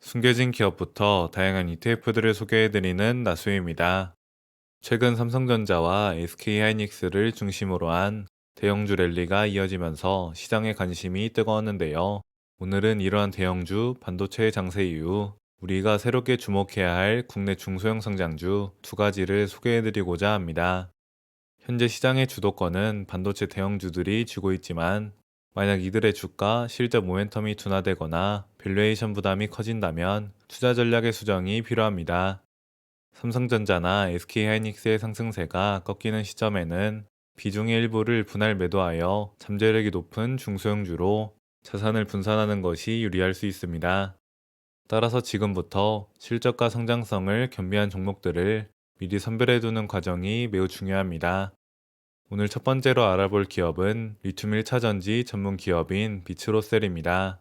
숨겨진 기업부터 다양한 ETF들을 소개해드리는 나수입니다. 최근 삼성전자와 SK하이닉스를 중심으로 한 대형주 랠리가 이어지면서 시장의 관심이 뜨거웠는데요. 오늘은 이러한 대형주 반도체의 장세 이후 우리가 새롭게 주목해야 할 국내 중소형 성장주 두 가지를 소개해드리고자 합니다. 현재 시장의 주도권은 반도체 대형주들이 쥐고 있지만 만약 이들의 주가, 실적 모멘텀이 둔화되거나 밸류에이션 부담이 커진다면 투자 전략의 수정이 필요합니다. 삼성전자나 SK하이닉스의 상승세가 꺾이는 시점에는 비중의 일부를 분할 매도하여 잠재력이 높은 중소형주로 자산을 분산하는 것이 유리할 수 있습니다. 따라서 지금부터 실적과 성장성을 겸비한 종목들을 미리 선별해두는 과정이 매우 중요합니다. 오늘 첫 번째로 알아볼 기업은 리튬 1차 전지 전문 기업인 비츠로셀입니다.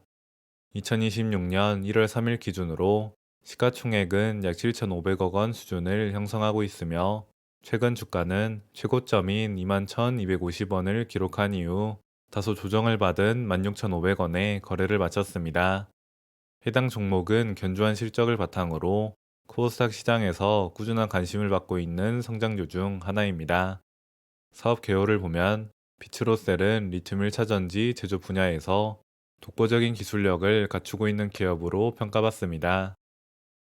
2026년 1월 3일 기준으로 시가총액은 약 7,500억 원 수준을 형성하고 있으며 최근 주가는 최고점인 21,250원을 기록한 이후 다소 조정을 받은 16,500원에 거래를 마쳤습니다. 해당 종목은 견조한 실적을 바탕으로 코스닥 시장에서 꾸준한 관심을 받고 있는 성장주 중 하나입니다. 사업 개요를 보면 비츠로셀은 리튬 1차 전지 제조 분야에서 독보적인 기술력을 갖추고 있는 기업으로 평가받습니다.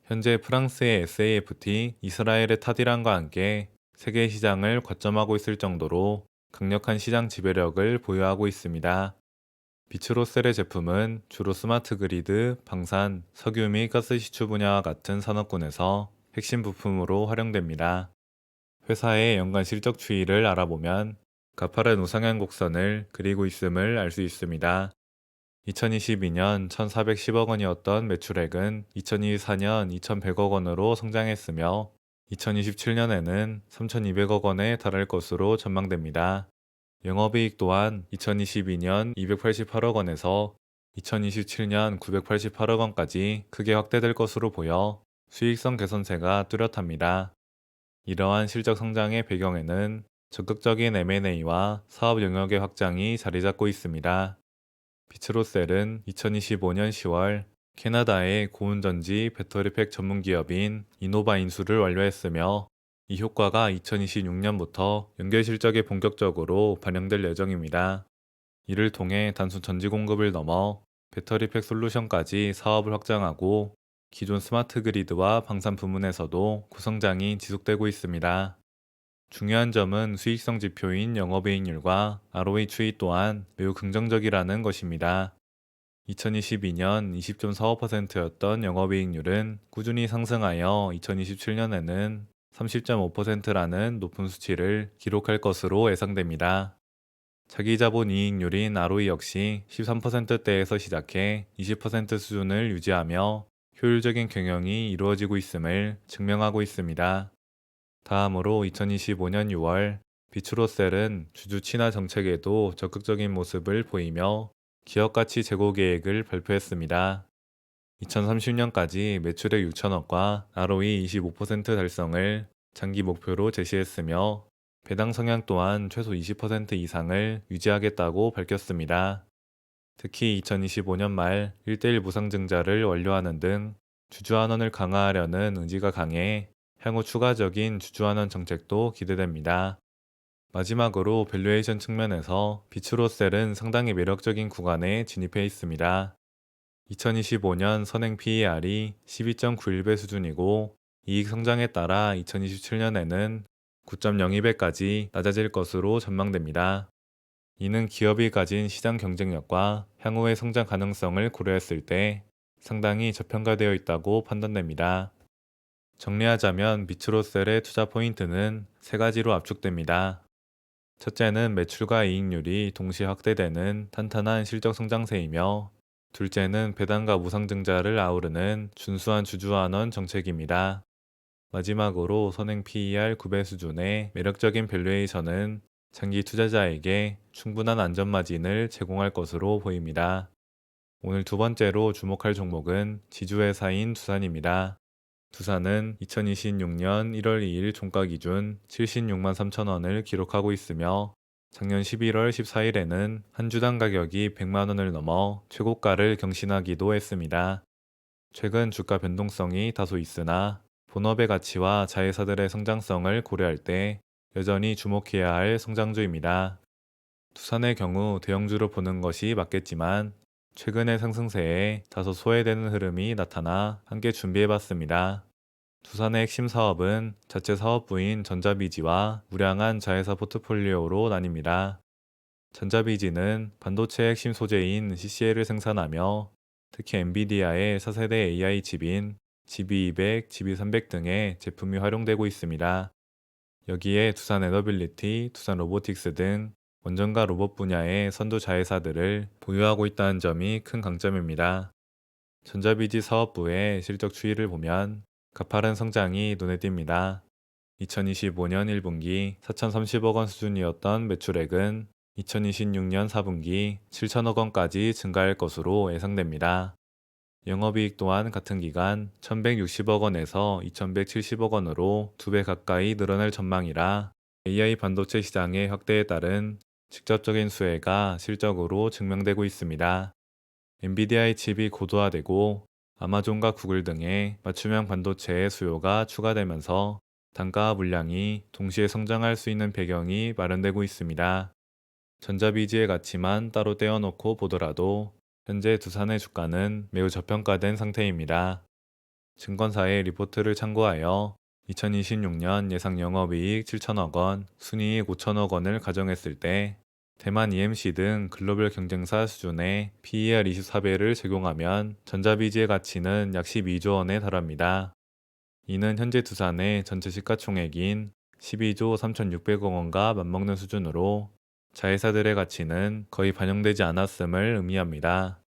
현재 프랑스의 SAFT, 이스라엘의 타디란과 함께 세계 시장을 과점하고 있을 정도로 강력한 시장 지배력을 보유하고 있습니다. 비츠로셀의 제품은 주로 스마트 그리드, 방산, 석유 및 가스 시추 분야와 같은 산업군에서 핵심 부품으로 활용됩니다. 회사의 연간 실적 추이를 알아보면 가파른 우상향 곡선을 그리고 있음을 알 수 있습니다. 2022년 1,410억 원이었던 매출액은 2024년 2,100억 원으로 성장했으며 2027년에는 3,200억 원에 달할 것으로 전망됩니다. 영업이익 또한 2022년 288억 원에서 2027년 988억 원까지 크게 확대될 것으로 보여 수익성 개선세가 뚜렷합니다. 이러한 실적 성장의 배경에는 적극적인 M&A와 사업 영역의 확장이 자리 잡고 있습니다. 비츠로셀은 2025년 10월 캐나다의 고온전지 배터리팩 전문 기업인 이노바 인수를 완료했으며 이 효과가 2026년부터 연결 실적에 본격적으로 반영될 예정입니다. 이를 통해 단순 전지 공급을 넘어 배터리팩 솔루션까지 사업을 확장하고 기존 스마트 그리드와 방산 부문에서도 구성장이 지속되고 있습니다. 중요한 점은 수익성 지표인 영업이익률과 ROE 추이 또한 매우 긍정적이라는 것입니다. 2022년 20.45%였던 영업이익률은 꾸준히 상승하여 2027년에는 30.5%라는 높은 수치를 기록할 것으로 예상됩니다. 자기자본 이익률인 ROE 역시 13%대에서 시작해 20% 수준을 유지하며 효율적인 경영이 이루어지고 있음을 증명하고 있습니다. 다음으로 2025년 6월 비츠로셀은 주주 친화 정책에도 적극적인 모습을 보이며 기업 가치 제고 계획을 발표했습니다. 2030년까지 매출액 6천억과 ROE 25% 달성을 장기 목표로 제시했으며 배당 성향 또한 최소 20% 이상을 유지하겠다고 밝혔습니다. 특히 2025년 말 1대1 무상증자를 완료하는 등 주주환원을 강화하려는 의지가 강해 향후 추가적인 주주환원 정책도 기대됩니다. 마지막으로 밸류에이션 측면에서 비츠로셀은 상당히 매력적인 구간에 진입해 있습니다. 2025년 선행 PER이 12.91배 수준이고 이익 성장에 따라 2027년에는 9.02배까지 낮아질 것으로 전망됩니다. 이는 기업이 가진 시장 경쟁력과 향후의 성장 가능성을 고려했을 때 상당히 저평가되어 있다고 판단됩니다. 정리하자면 비츠로셀의 투자 포인트는 세 가지로 압축됩니다. 첫째는 매출과 이익률이 동시에 확대되는 탄탄한 실적 성장세이며 둘째는 배당과 무상증자를 아우르는 준수한 주주환원 정책입니다. 마지막으로 선행 PER 9배 수준의 매력적인 밸류에이션은 장기 투자자에게 충분한 안전마진을 제공할 것으로 보입니다. 오늘 두 번째로 주목할 종목은 지주회사인 두산입니다. 두산은 2026년 1월 2일 종가 기준 76만 3천 원을 기록하고 있으며 작년 11월 14일에는 한 주당 가격이 100만 원을 넘어 최고가를 경신하기도 했습니다. 최근 주가 변동성이 다소 있으나 본업의 가치와 자회사들의 성장성을 고려할 때 여전히 주목해야 할 성장주입니다. 두산의 경우 대형주로 보는 것이 맞겠지만 최근의 상승세에 다소 소외되는 흐름이 나타나 함께 준비해봤습니다. 두산의 핵심 사업은 자체 사업부인 전자비지와 우량한 자회사 포트폴리오로 나뉩니다. 전자비지는 반도체 핵심 소재인 CCL을 생산하며 특히 엔비디아의 4세대 AI 칩인 GB200, GB300 등의 제품이 활용되고 있습니다. 여기에 두산 에너빌리티, 두산 로보틱스 등 원전과 로봇 분야의 선두 자회사들을 보유하고 있다는 점이 큰 강점입니다. 전자비지 사업부의 실적 추이를 보면 가파른 성장이 눈에 띕니다. 2025년 1분기 4,030억 원 수준이었던 매출액은 2026년 4분기 7천억 원까지 증가할 것으로 예상됩니다. 영업이익 또한 같은 기간 1,160억 원에서 2,170억 원으로 2배 가까이 늘어날 전망이라 AI 반도체 시장의 확대에 따른 직접적인 수혜가 실적으로 증명되고 있습니다. 엔비디아의 칩이 고도화되고 아마존과 구글 등의 맞춤형 반도체의 수요가 추가되면서 단가와 물량이 동시에 성장할 수 있는 배경이 마련되고 있습니다. 전자비지의 가치만 따로 떼어놓고 보더라도 현재 두산의 주가는 매우 저평가된 상태입니다. 증권사의 리포트를 참고하여 2026년 예상 영업이익 7천억 원, 순이익 5천억 원을 가정했을 때 대만 EMC 등 글로벌 경쟁사 수준의 PER 24배를 적용하면 전자비지의 가치는 약 12조 원에 달합니다. 이는 현재 두산의 전체 시가총액인 12조 3,600억 원과 맞먹는 수준으로 자회사들의 가치는 거의 반영되지 않았음을 의미합니다.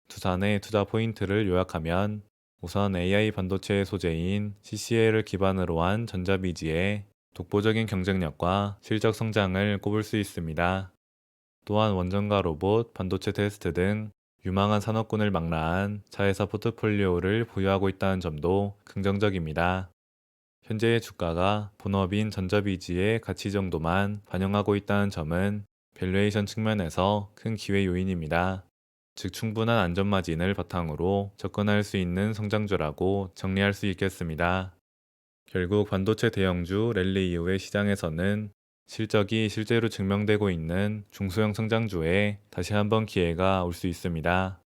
두산의 투자 포인트를 요약하면 우선 AI 반도체의 소재인 CCL을 기반으로 한 전자비지의 독보적인 경쟁력과 실적 성장을 꼽을 수 있습니다. 또한 원전과 로봇, 반도체 테스트 등 유망한 산업군을 망라한 자회사 포트폴리오를 보유하고 있다는 점도 긍정적입니다. 현재의 주가가 본업인 전자비지의 가치 정도만 반영하고 있다는 점은 밸류에이션 측면에서 큰 기회 요인입니다. 즉 충분한 안전마진을 바탕으로 접근할 수 있는 성장주라고 정리할 수 있겠습니다. 결국 반도체 대형주 랠리 이후의 시장에서는 실적이 실제로 증명되고 있는 중소형 성장주에 다시 한번 기회가 올 수 있습니다.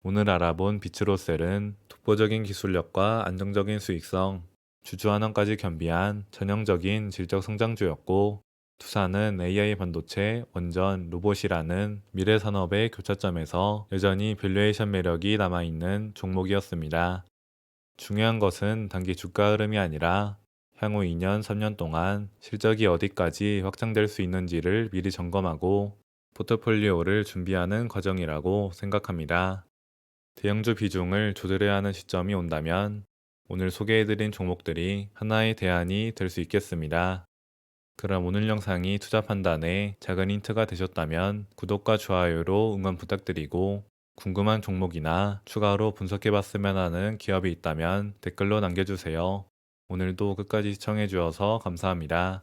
오늘 알아본 비츠로셀은 독보적인 기술력과 안정적인 수익성, 주주환원까지 겸비한 전형적인 질적 성장주였고, 두산은 AI 반도체, 원전, 로봇이라는 미래 산업의 교차점에서 여전히 밸류에이션 매력이 남아있는 종목이었습니다. 중요한 것은 단기 주가 흐름이 아니라 향후 2년, 3년 동안 실적이 어디까지 확장될 수 있는지를 미리 점검하고 포트폴리오를 준비하는 과정이라고 생각합니다. 대형주 비중을 조절해야 하는 시점이 온다면 오늘 소개해드린 종목들이 하나의 대안이 될 수 있겠습니다. 그럼 오늘 영상이 투자 판단에 작은 힌트가 되셨다면 구독과 좋아요로 응원 부탁드리고 궁금한 종목이나 추가로 분석해봤으면 하는 기업이 있다면 댓글로 남겨주세요. 오늘도 끝까지 시청해주셔서 감사합니다.